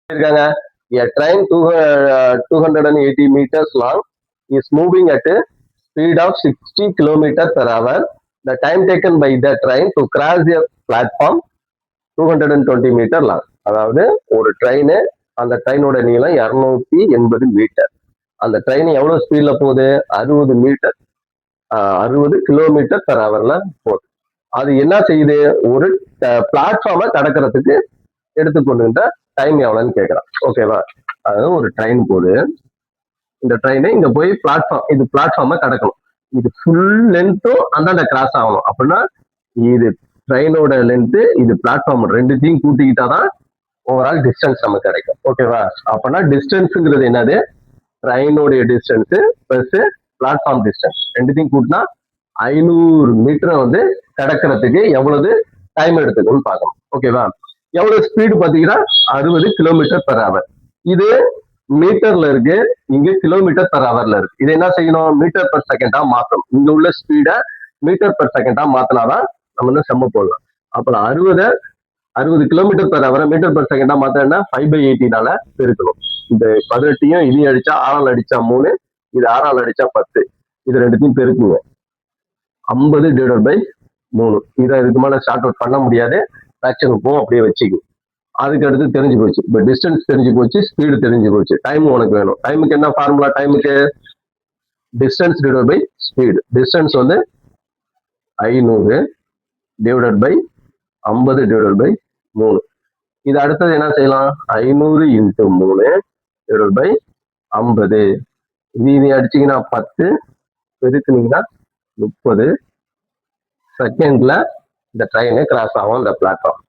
A train 280 meters long is moving at a speed of 60 kilometers per hour. The time taken by the train to cross a platform 220 meter long. அதாவது ஒரு train, அந்த ட்ரெயினோட நீளம் 280 metre. அந்த train எவ்வளவு ஸ்பீட்ல போகுது? 60 metre 60 kilometer per ஹவர்ல போகுது. அது என்ன செய்யுது? ஒரு பிளாட்ஃபார்மை கடக்கிறதுக்கு எடுத்துக்கொண்டுன்ற டைம் எவ்வளவுன்னு கேட்கறான். ஓகேவா? அதாவது ஒரு ட்ரெயின் போகுது, இந்த ட்ரெயினை இங்க போய் பிளாட்ஃபார்ம், இது பிளாட்ஃபார்மை கடக்கணும். இது ஃபுல் லென்த்தும் அந்தாண்ட கிராஸ் ஆகணும். அப்படின்னா இது ட்ரெயினோட லென்த்து, இது பிளாட்ஃபார்ம், ரெண்டுத்தையும் கூட்டிக்கிட்டாதான் ஓவரால் டிஸ்டன்ஸ் நமக்கு கிடைக்கும். ஓகேவா? அப்படின்னா டிஸ்டன்ஸுங்கிறது என்னது? ட்ரெயினோடைய டிஸ்டன்ஸ் பிளஸ் பிளாட்ஃபார்ம் டிஸ்டன்ஸ் ரெண்டுத்தையும் கூட்டினா 500 மீட்டரை வந்து கடக்கிறதுக்கு எவ்வளவு டைம் எடுத்துக்கணும்னு பார்க்கணும். ஓகேவா? எவ்வளவு ஸ்பீடு பாத்தீங்கன்னா 60 கிலோமீட்டர் பெர் ஹவர். இது மீட்டர்ல இருக்கு, இங்க கிலோமீட்டர் பெர் ஹவர்ல இருக்கு. இது என்ன செய்யணும்? மீட்டர் பெர் செகண்டா மாத்தணும். இங்க உள்ள ஸ்பீட மீட்டர் பெர் செகண்டா மாத்தினாதான் நம்ம வந்து செம்ம போடலாம். அப்புறம் 60 kilometer per hour meter per செகண்டா மாத்தினா 5/80 பெருக்கணும். இந்த 18 இதையும் அடிச்சா 6 அடிச்சா 3, இது 6 அடிச்சா 10, இது ரெண்டுத்தையும் பெருக்குங்க. 50/3. இதை இதுக்கு மேல ஷார்ட் அவுட் பண்ண முடியாது, ஃபிராக்ஷனுக்கு போகும், அப்படியே வச்சுக்கும். அதுக்கு அடுத்து தெரிஞ்சு போச்சு. இப்போ டிஸ்டன்ஸ் தெரிஞ்சு போச்சு, ஸ்பீடு தெரிஞ்சு போச்சு, டைம் உனக்கு வேணும். டைமுக்கு என்ன ஃபார்முலா? டைமுக்கு distance divide by speed. Distance வந்து 500 டிவைடட் பை 50 டிவைடட் பை 3. இது அடுத்தது என்ன செய்யலாம்? 500 × 3 டிவைடட் பை 50. இது அடிச்சீங்கன்னா 10, பெருக்குனீங்கன்னா 30 செகண்ட்ல இந்த ட்ரெயினை கிராஸ் ஆகும் இந்த பிளாட்ஃபார்ம்.